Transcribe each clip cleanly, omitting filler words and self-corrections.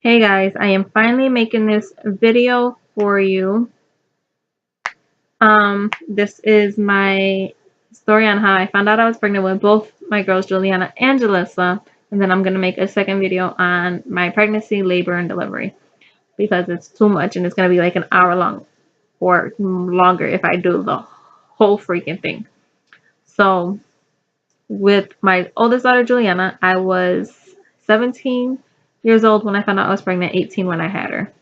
Hey guys, I am finally making this video for you. This is my story on how I found out I was pregnant with both my girls, Juliana and Jalissa. And then I'm going to make a second video on my pregnancy, labor, and delivery because it's too much and it's going to be like an hour long or longer if I do the whole freaking thing. So, with my oldest daughter, Juliana, I was 17 years old when I found out I was pregnant, 18 when I had her.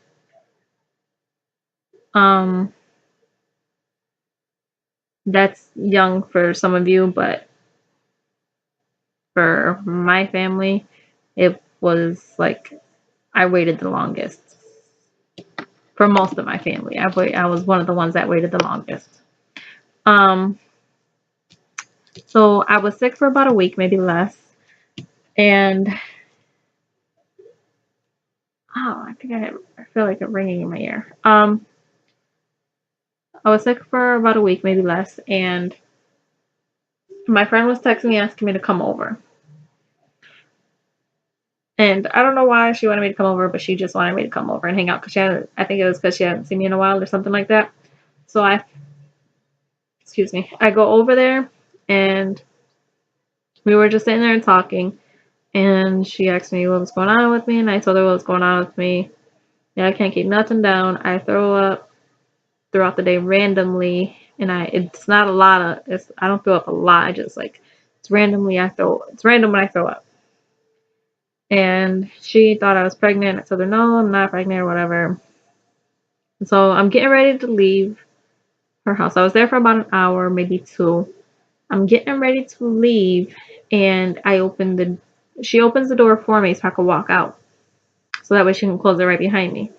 Um, That's young for some of you, but for my family, it was like I waited the longest. For most of my family, I was one of the ones that waited the longest. Um, so I was sick for about a week, maybe less, and I think I feel like it ringing in my ear. I was sick for about a week, maybe less, and my friend was texting me asking me to come over. And I don't know why she wanted me to come over, but she just wanted me to come over and hang out because I think it was because she hadn't seen me in a while or something like that. So excuse me, I go over there and we were just sitting there and talking. And she asked me what was going on with me, and I told her what was going on with me. Yeah, I can't keep nothing down. I throw up throughout the day randomly, and it's not a lot I don't throw up a lot. I just like it's random when I throw up. And she thought I was pregnant. I told her no, I'm not pregnant or whatever. So I'm getting ready to leave her house. I was there for about an hour, maybe two. I'm getting ready to leave, and she opens the door for me so I can walk out. So that way she can close it right behind me.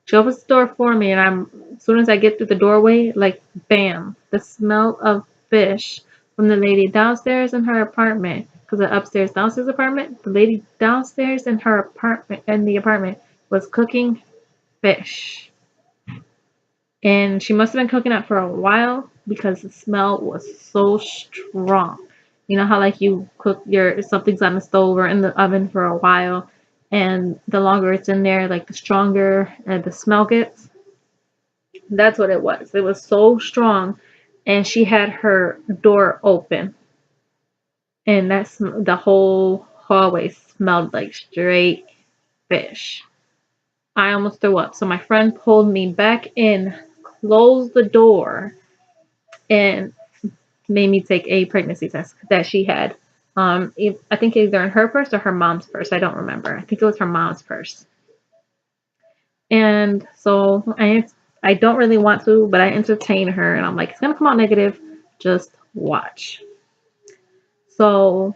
She opens the door for me, and as soon as I get through the doorway, like bam, the smell of fish from the lady downstairs in her apartment. Because the upstairs downstairs apartment, the lady downstairs in the apartment was cooking fish. And she must have been cooking it for a while because the smell was so strong. You know how like you cook something's on the stove or in the oven for a while, and the longer it's in there, like the stronger the smell gets. That's what it was. It was so strong, and she had her door open, and the whole hallway smelled like straight fish. I almost threw up. So my friend pulled me back in, closed the door, and made me take a pregnancy test that she had. I think either in her purse or her mom's purse. I don't remember. I think it was her mom's purse. And so I don't really want to, but I entertain her, and I'm like, it's gonna come out negative. Just watch. So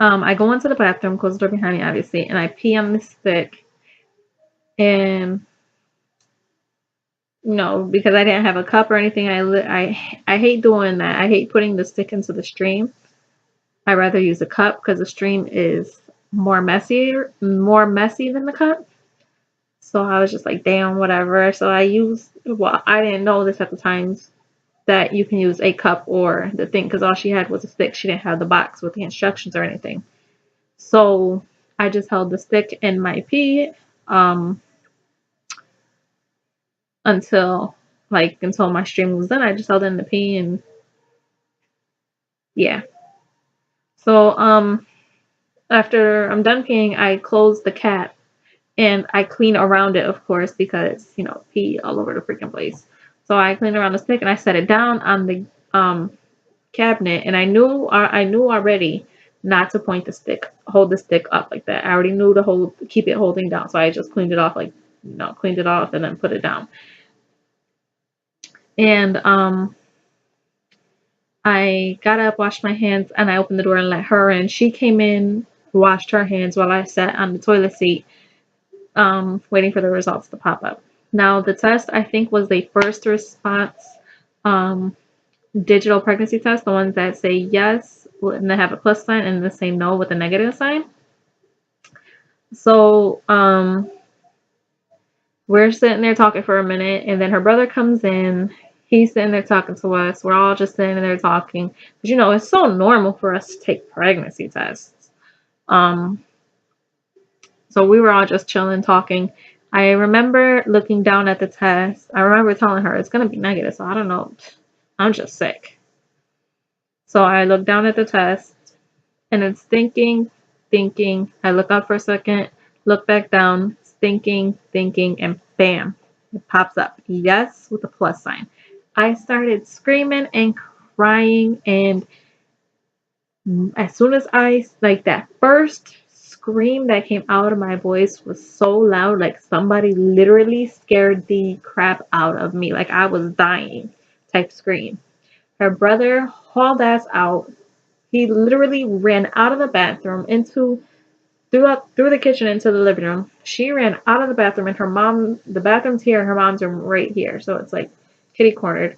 I go into the bathroom, close the door behind me, obviously, and I pee on the stick, and no, because I didn't have a cup or anything. I hate doing that. I hate putting the stick into the stream. I rather use a cup because the stream is more messy than the cup. So I was just like, damn, whatever. So I didn't know this at the time that you can use a cup or the thing because all she had was a stick. She didn't have the box with the instructions or anything. So I just held the stick in my pee um, until my stream was done. I just held it in the pee and yeah. So after I'm done peeing, I close the cap and I clean around it, of course, because pee all over the freaking place. So I clean around the stick and I set it down on the cabinet, and I knew already not to hold the stick up like that. I already knew to keep it holding down, so I just cleaned it off, cleaned it off and then put it down. And I got up, washed my hands, and I opened the door and let her in. She came in, washed her hands while I sat on the toilet seat, waiting for the results to pop up. Now, the test, I think, was the first response digital pregnancy test, the ones that say yes and they have a plus sign and they say no with a negative sign. So, we're sitting there talking for a minute, and then her brother comes in. He's sitting there talking to us. We're all just sitting there talking. But it's so normal for us to take pregnancy tests. Um, So we were all just chilling, talking. I remember looking down at the test. I remember telling her it's gonna be negative, so I don't know. I'm just sick. So I look down at the test and it's thinking, thinking. I look up for a second, look back down, thinking, thinking, and bam, it pops up. Yes, with a plus sign. I started screaming and crying, and as soon as I, like, that first scream that came out of my voice was so loud, like somebody literally scared the crap out of me, like I was dying type scream. Her brother hauled ass out. He literally ran out of the bathroom into through the kitchen into the living room. She ran out of the bathroom, and her mom, the bathroom's here, her mom's room right here, so it's like kitty cornered.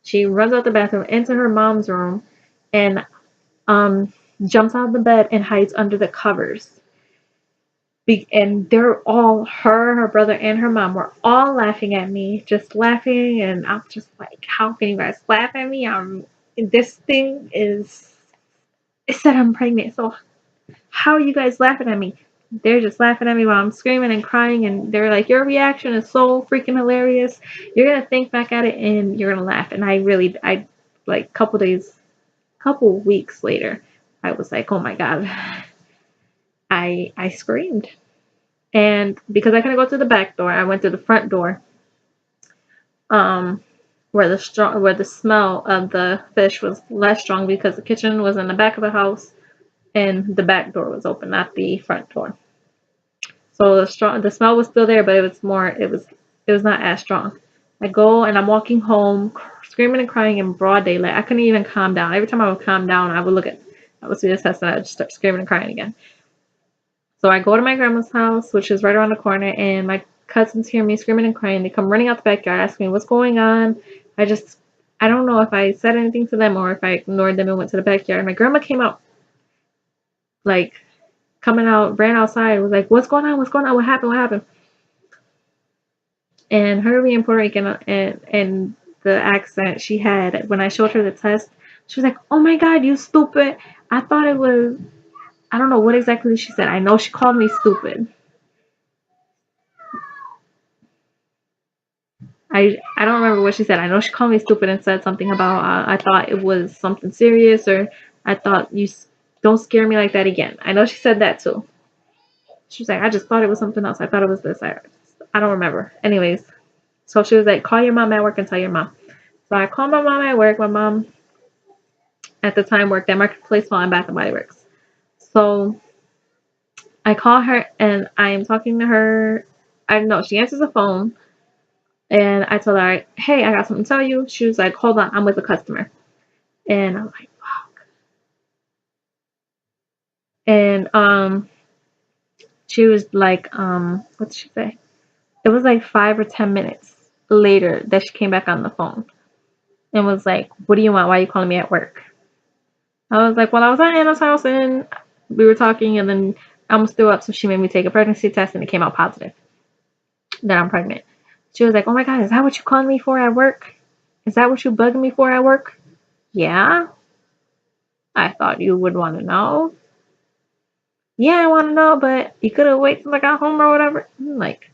She runs out the bathroom into her mom's room and um jumps out of the bed and hides under the covers. And they're all, her brother, and her mom were all laughing at me, just laughing, and I'm just like, how can you guys laugh at me? This thing is, it said I'm pregnant, so how are you guys laughing at me? They're just laughing at me while I'm screaming and crying, and they're like, your reaction is so freaking hilarious. You're gonna think back at it and you're gonna laugh. And I like couple weeks later, I was like, oh my god, I screamed. And because I couldn't go to the back door, I went to the front door, um, where the smell of the fish was less strong because the kitchen was in the back of the house and the back door was open, not the front door. So the smell was still there, but it was not as strong. I go and I'm walking home, screaming and crying in broad daylight. I couldn't even calm down. Every time I would calm down, I would see the test and I would just start screaming and crying again. So I go to my grandma's house, which is right around the corner, and my cousins hear me screaming and crying. They come running out the backyard, asking me what's going on. I don't know if I said anything to them or if I ignored them and went to the backyard. My grandma came out, like, coming out, ran outside, was like, what's going on? What's going on? What happened? What happened? And her being Puerto Rican and the accent she had when I showed her the test, she was like, oh my God, you stupid. I thought it was, I don't know what exactly she said. I know she called me stupid. I don't remember what she said. I know she called me stupid and said something about I thought it was something serious, or I thought you don't scare me like that again. I know she said that too. She was like, I just thought it was something else. I thought it was this. I don't remember. Anyways, so she was like, call your mom at work and tell your mom. So I called my mom at work. My mom at the time worked at Marketplace Mall and Bath and Body Works. So I call her and I am talking to her. I know she answers the phone. And I told her, hey, I got something to tell you. She was like, hold on, I'm with a customer. And I'm like, fuck. And she was like, what did she say? It was like 5 or 10 minutes later that she came back on the phone and was like, what do you want? Why are you calling me at work? I was like, well, I was at Anna's house and we were talking, and then I almost threw up, so she made me take a pregnancy test and it came out positive that I'm pregnant. She was like, oh my God, is that what you calling me for at work? Is that what you bugging me for at work? Yeah. I thought you would want to know. Yeah, I want to know, but you could have waited till I got home or whatever. I'm like,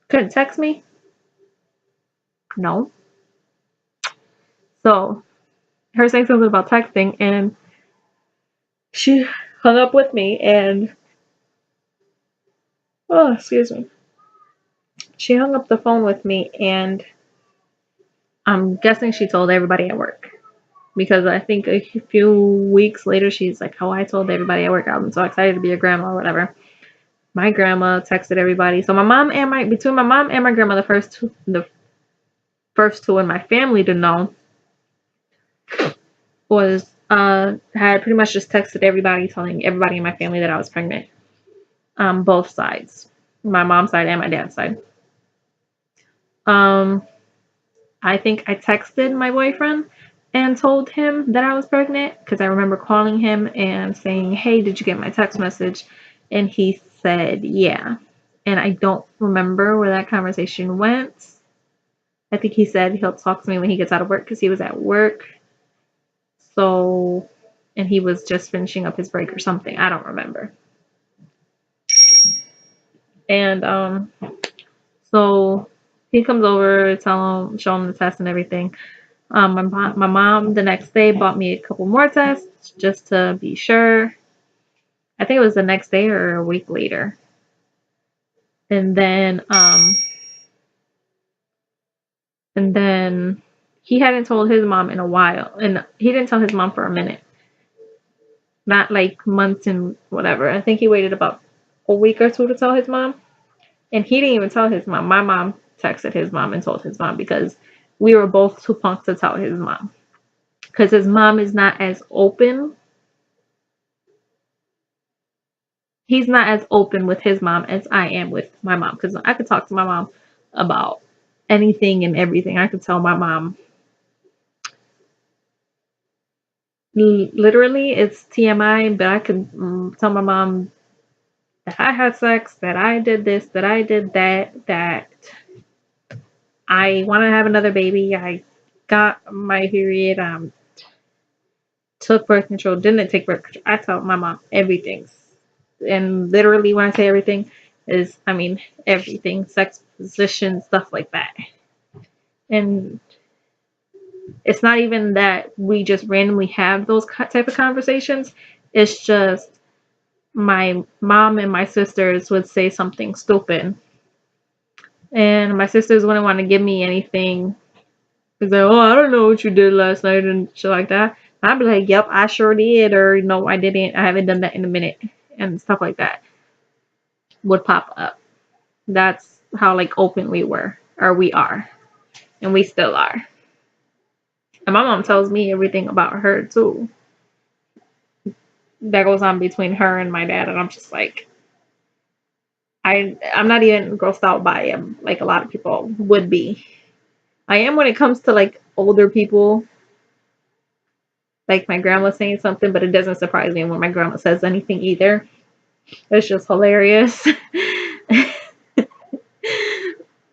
couldn't text me? No. So, her saying something about texting, and she hung up with me, and, oh, excuse me. She hung up the phone with me, and I'm guessing she told everybody at work. Because I think a few weeks later, she's like, oh, I told everybody at work I'm so excited to be a grandma or whatever. My grandma texted everybody. So between my mom and my grandma, the first two in my family to know was had pretty much just texted everybody, telling everybody in my family that I was pregnant. Both sides, my mom's side and my dad's side. I think I texted my boyfriend and told him that I was pregnant because I remember calling him and saying, hey, did you get my text message? And he said, yeah. And I don't remember where that conversation went. I think he said he'll talk to me when he gets out of work because he was at work. So, and he was just finishing up his break or something. I don't remember. And so he comes over, show him the test and everything. My mom the next day bought me a couple more tests just to be sure. I think it was the next day or a week later. And then he hadn't told his mom in a while, and he didn't tell his mom for a minute, not like months and whatever. I think he waited about a week or two to tell his mom, and he didn't even tell his mom. My mom texted his mom and told his mom because we were both too punk to tell his mom, because his mom is not as open. He's not as open with his mom as I am with my mom, because I could talk to my mom about anything and everything. I could tell my mom literally it's TMI, but I could tell my mom that I had sex, that I did this, that I did that, that I want to have another baby, I got my period, took birth control, didn't take birth control. I tell my mom everything. And literally, when I say everything, is I mean everything, sex position, stuff like that. And it's not even that we just randomly have those type of conversations. It's just my mom and my sisters would say something stupid, and my sisters wouldn't want to give me anything. It's like, oh, I don't know what you did last night and shit like that. I'd be like, yep, I sure did, or no, I didn't. I haven't done that in a minute, and stuff like that would pop up. That's how like open we were, or we are, and we still are. And my mom tells me everything about her too. That goes on between her and my dad, and I'm just like, I'm not even grossed out by him like a lot of people would be. I am when it comes to like older people, like my grandma saying something, but it doesn't surprise me when my grandma says anything either. It's just hilarious.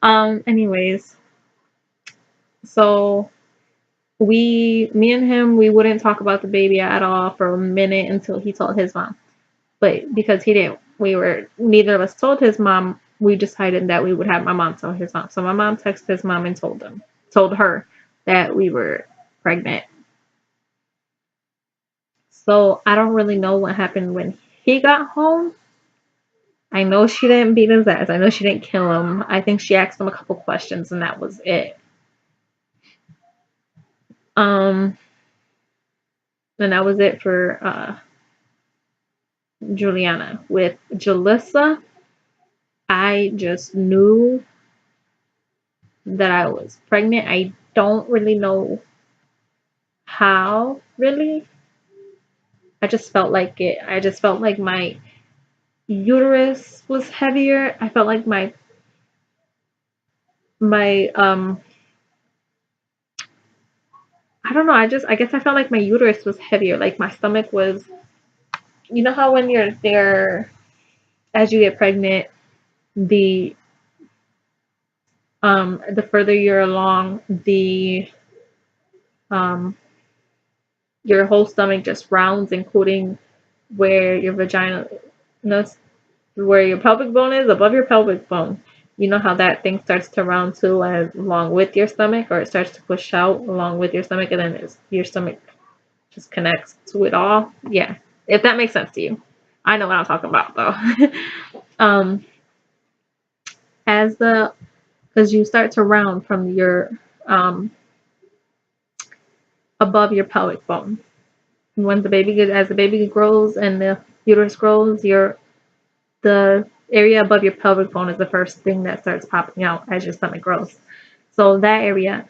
Anyways, so me and him, we wouldn't talk about the baby at all for a minute until he told his mom. But because he didn't, neither of us told his mom, we decided that we would have my mom tell his mom. So my mom texted his mom and told her that we were pregnant. So I don't really know what happened when he got home. I know she didn't beat his ass. I know she didn't kill him. I think she asked him a couple questions and that was it. Um, and that was it for Juliana. With Jalissa, I just knew that I was pregnant. I don't really know how, really. I just felt like it. I just felt like my uterus was heavier. I felt like my I don't know, I guess I felt like my uterus was heavier. Like my stomach was, you know how when you're there as you get pregnant, the the further you're along, the um your whole stomach just rounds, including where your vagina, where your pelvic bone is, above your pelvic bone. You know how that thing starts to round too, along with your stomach, or it starts to push out along with your stomach, and then your stomach just connects to it all. Yeah, if that makes sense to you. I know what I'm talking about though. um, as the because you start to round from your above your pelvic bone. When as the baby grows and the uterus grows, the area above your pelvic bone is the first thing that starts popping out as your stomach grows. So that area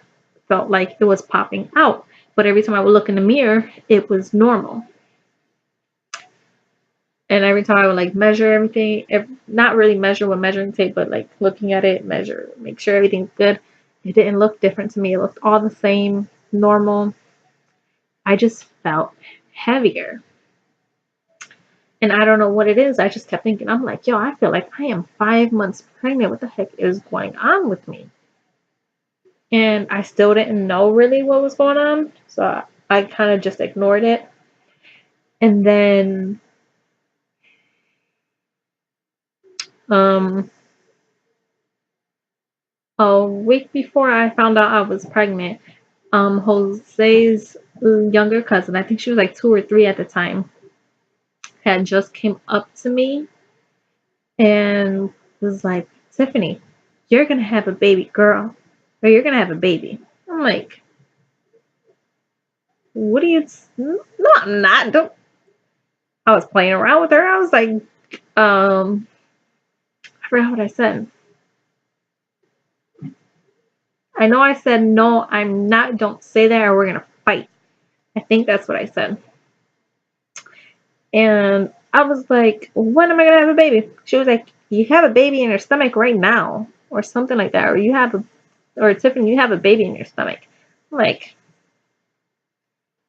felt like it was popping out. But every time I would look in the mirror, it was normal. And every time I would like measure everything, not really measure with measuring tape, but like looking at it, measure, make sure everything's good. It didn't look different to me. It looked all the same, normal. I just felt heavier. And I don't know what it is. I just kept thinking, I'm like, yo, I feel like I am 5 months pregnant. What the heck is going on with me? And I still didn't know really what was going on. So I kind of just ignored it. And then Um, a week before I found out I was pregnant, Jose's younger cousin, I think she was like 2 or 3 at the time, had just came up to me and was like, Tiffany, you're gonna have a baby girl, or you're gonna have a baby. I'm like, what are you? No, I'm not. Don't. I was playing around with her. I was like, I forgot what I said. I know I said no, I'm not. Don't say that, or we're gonna fight. I think that's what I said. And I was like, when am I gonna have a baby? She was like, you have a baby in your stomach right now, or something like that, or you have a, or Tiffany, you have a baby in your stomach. I'm like,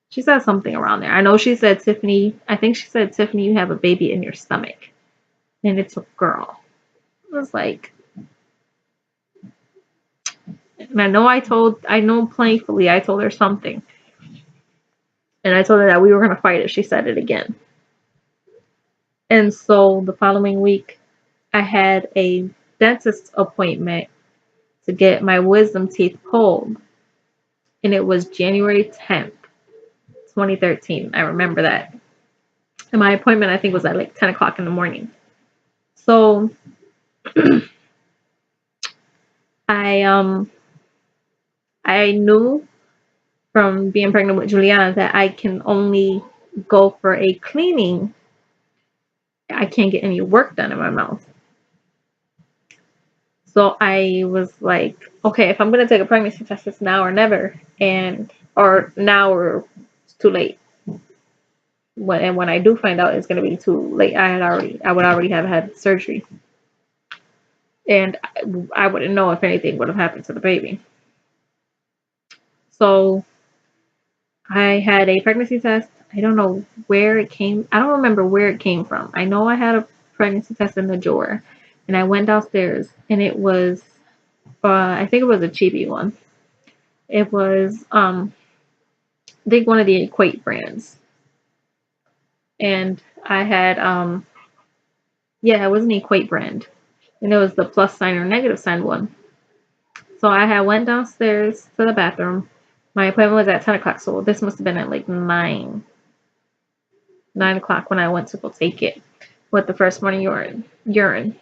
she said something around there. I know she said Tiffany. I think she said Tiffany, you have a baby in your stomach, and it's a girl. I was like, and I know playfully, I told her something, and I told her that we were gonna fight if she said it again. And so the following week, I had a dentist appointment to get my wisdom teeth pulled, and it was January 10th, 2013. I remember that. And my appointment, I think, was at like 10 o'clock in the morning. So I I knew from being pregnant with Juliana that I can only go for a cleaning. I can't get any work done in my mouth. So I was like, okay, if I'm gonna take a pregnancy test, it's now or never, and or now or it's too late. When I do find out, it's gonna be too late. I would already have had surgery, and I wouldn't know if anything would have happened to the baby. So I had a pregnancy test. I don't know where it came. I don't remember where it came from. I know I had a pregnancy test in the drawer, and I went downstairs, and it was, I think it was a chibi one. It was, I think one of the Equate brands, and I had, yeah, it was an Equate brand, and it was the plus sign or negative sign one. So I had went downstairs to the bathroom. My appointment was at 10 o'clock, so this must have been at like 9 o'clock when I went to go take it with the first morning urine.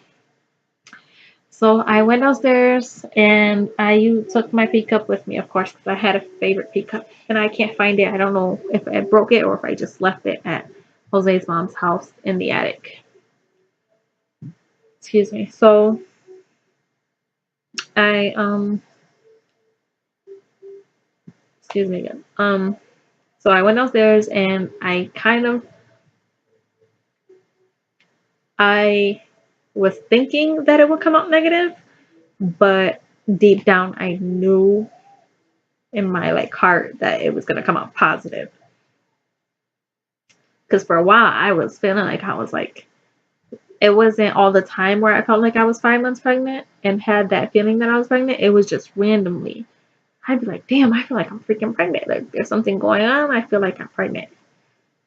So I went downstairs and I took my pee cup with me, of course, because I had a favorite pee cup and I can't find it. I don't know if I broke it or if I just left it at Jose's mom's house in the attic. Excuse me. So I excuse me again. So I went downstairs and I was thinking that it would come out negative, but deep down I knew in my like heart that it was gonna come out positive. Because for a while I was feeling like I was like, it wasn't all the time where I felt like I was 5 months pregnant and had that feeling that I was pregnant. It was just randomly. I'd be like, damn, I feel like I'm freaking pregnant. Like there's something going on. I feel like I'm pregnant.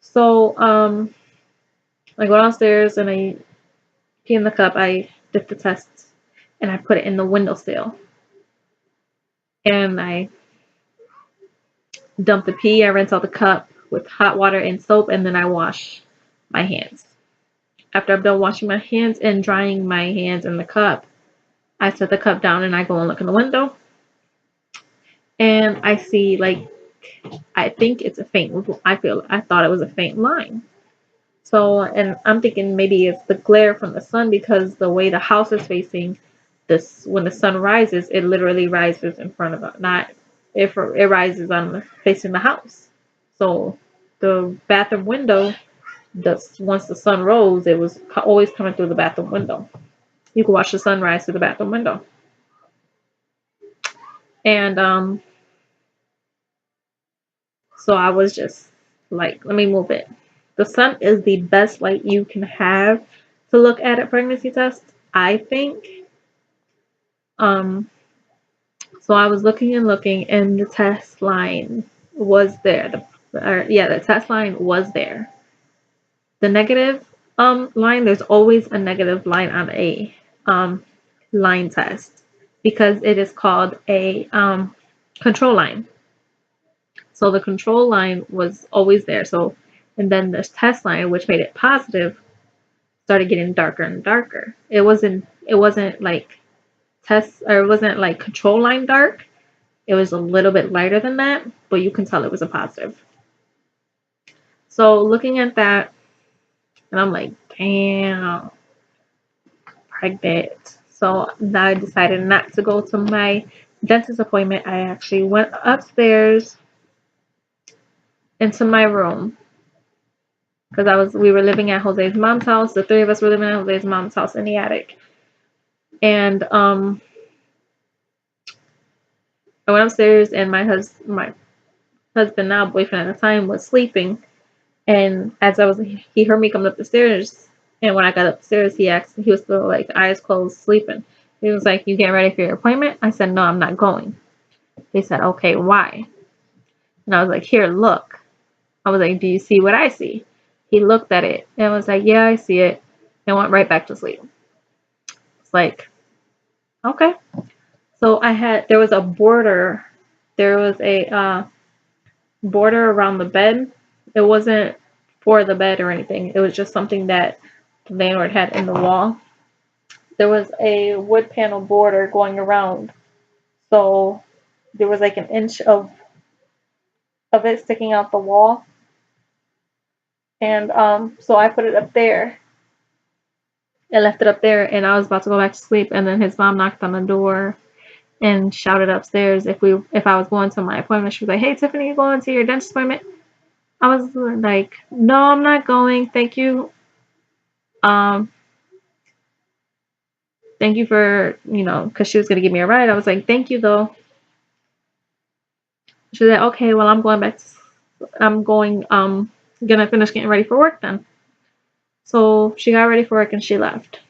So I go downstairs and I pee in the cup. I dip the test and I put it in the windowsill. And I dump the pee. I rinse out the cup with hot water and soap, and then I wash my hands. After I'm done washing my hands and drying my hands in the cup, I set the cup down and I go and look in the window. And I see like, I think it's a faint, I thought it was a faint line. So, and I'm thinking maybe it's the glare from the sun because the way the house is facing, this when the sun rises, it literally rises in front of it, not if it rises on facing the house. So the bathroom window, once the sun rose, it was always coming through the bathroom window. You could watch the sunrise through the bathroom window. And so I was just like, let me move it. The sun is the best light you can have to look at a pregnancy test, I think. Um, so I was looking and looking, and the test line was there. The test line was there. The negative line, there's always a negative line on a line test because it is called a control line. So the control line was always there. So, and then this test line, which made it positive, started getting darker and darker. It wasn't like test, or it wasn't like control line dark. It was a little bit lighter than that, but you can tell it was a positive. So looking at that, and I'm like, damn, pregnant. So I decided not to go to my dentist appointment. I actually went upstairs into my room because we were living at Jose's mom's house. The three of us were living at Jose's mom's house in the attic. And I went upstairs, and my husband, now boyfriend at the time, was sleeping. And as he heard me coming up the stairs. And when I got upstairs, he was still like eyes closed, sleeping. He was like, "You getting ready for your appointment?" I said, "No, I'm not going." They said, "Okay, why?" And I was like, "Here, look." I was like, "Do you see what I see?" He looked at it and was like, "Yeah, I see it," and went right back to sleep. It's like, okay. So there was a border. There was a border around the bed. It wasn't for the bed or anything. It was just something that the landlord had in the wall. There was a wood panel border going around. So there was like an inch of it sticking out the wall. And so I put it up there. I left it up there, and I was about to go back to sleep, and then his mom knocked on the door and shouted upstairs if I was going to my appointment. She was like, "Hey, Tiffany, you going to your dentist appointment?" I was like, "No, I'm not going. Thank you. Um, thank you for, because she was gonna give me a ride." I was like, "Thank you though." She was like, "Okay, well, I'm going, gonna finish getting ready for work then." So she got ready for work and she left.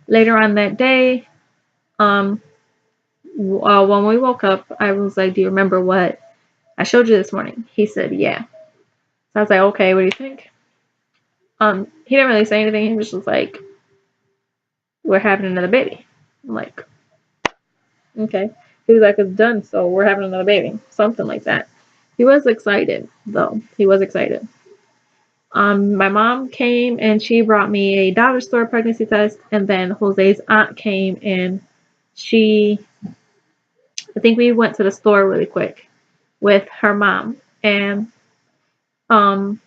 Later on that day, um, when we woke up, I was like, "Do you remember what I showed you this morning?" He said, "Yeah." So I was like, "Okay, what do you think?" He didn't really say anything. He was just like, "We're having another baby." I'm like, "Okay." He was like, "It's done, so we're having another baby." Something like that. He was excited, though. He was excited. My mom came and she brought me a dollar store pregnancy test, and then Jose's aunt came and I think we went to the store really quick with her mom, and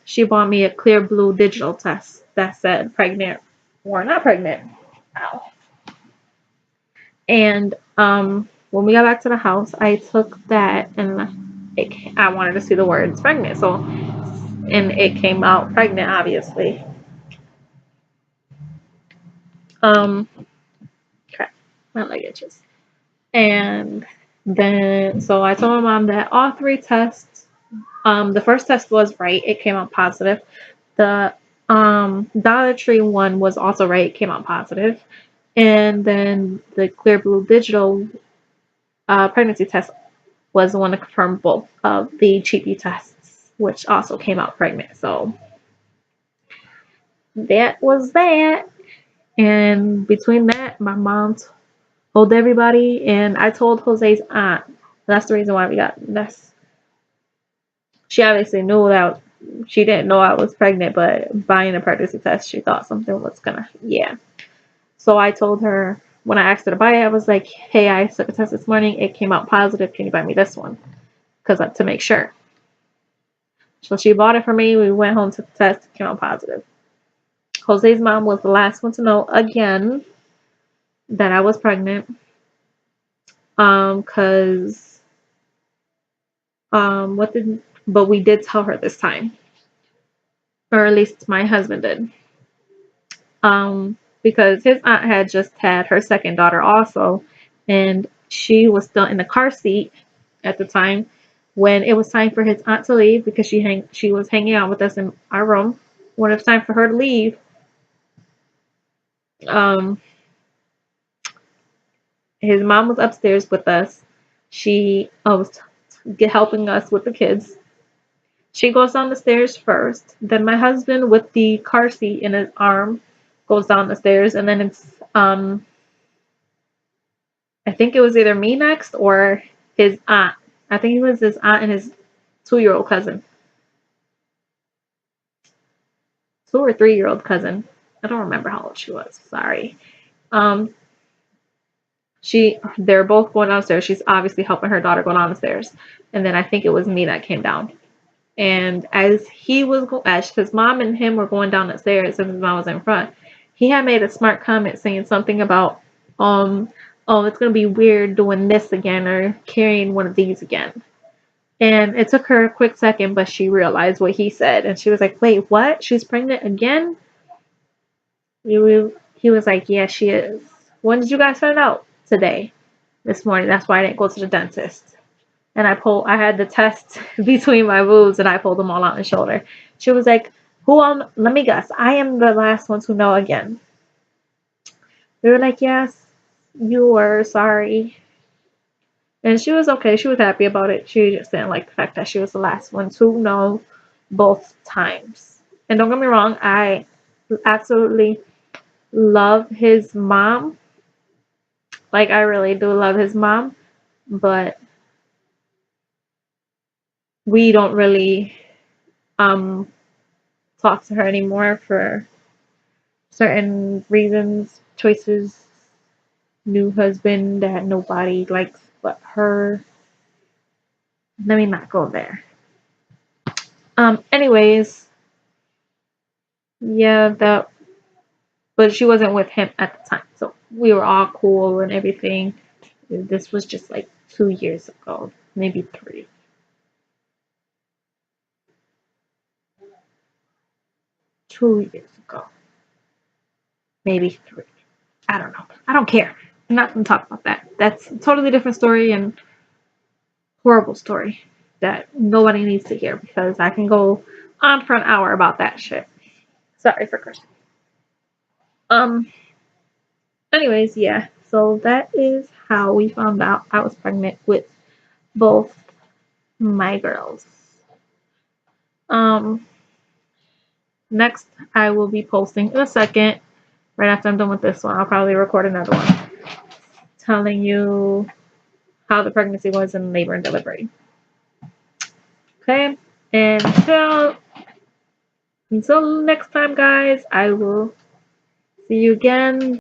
she bought me a clear blue digital test that said pregnant or not pregnant. Ow. And when we got back to the house, I took that and I wanted to see the words pregnant. So, and it came out pregnant, obviously. Um, crap, my leg itches. And then, so I told my mom that all three tests, the first test was right. It came out positive. The Dollar Tree one was also right. It came out positive. And then the Clear Blue Digital pregnancy test was the one to confirm both of the cheapy tests, which also came out pregnant. So that was that. And between that, my mom told everybody, and I told Jose's aunt. That's the reason why we got this. She obviously knew that she didn't know I was pregnant, but buying a pregnancy test, she thought something was gonna, yeah. So I told her when I asked her to buy it, I was like, "Hey, I took a test this morning. It came out positive. Can you buy me this one?" Because to make sure. So she bought it for me. We went home to the test. It came out positive. Jose's mom was the last one to know again that I was pregnant. Cause but we did tell her this time, or at least my husband did. Because his aunt had just had her second daughter also, and she was still in the car seat at the time when it was time for his aunt to leave because she was hanging out with us in our room. When it was time for her to leave, um, his mom was upstairs with us. She was helping us with the kids. She goes down the stairs first. Then my husband, with the car seat in his arm, goes down the stairs, and then it's I think it was either me next or his aunt. I think it was his aunt and his 2-year-old cousin. 2 or 3-year-old cousin. I don't remember how old she was. Sorry. Um, they're both going downstairs. She's obviously helping her daughter go down the stairs. And then I think it was me that came down. And as his mom and him were going down the stairs and his mom was in front, he had made a smart comment saying something about, oh, it's gonna be weird doing this again or carrying one of these again. And it took her a quick second, but she realized what he said, and she was like, "Wait, what? She's pregnant again?" He was like, "Yeah, she is." When did you guys find out? Today, this morning. That's why I didn't go to the dentist. And I had the test between my boobs, and I pulled them all out and showed her. She was like, let me guess. I am the last one to know again. We were like, yes, you were. Sorry. And she was okay. She was happy about it. She just didn't like the fact that she was the last one to know both times. And don't get me wrong, I absolutely love his mom. Like, I really do love his mom. But we don't really um talk to her anymore for certain reasons, choices, new husband that nobody likes but her. Let me not go there. Anyways, yeah, but she wasn't with him at the time. So we were all cool and everything. This was just like 2 years ago, maybe 3. 2 years ago. Maybe 3. I don't know. I don't care. I'm not gonna talk about that. That's a totally different story and horrible story that nobody needs to hear because I can go on for an hour about that shit. Sorry for cursing. Um anyways, yeah. So that is how we found out I was pregnant with both my girls. Um Next I will be posting in a second. Right after I'm done with this one, I'll probably record another one telling you how the pregnancy was in labor and delivery. Okay? And until next time, guys, I will see you again.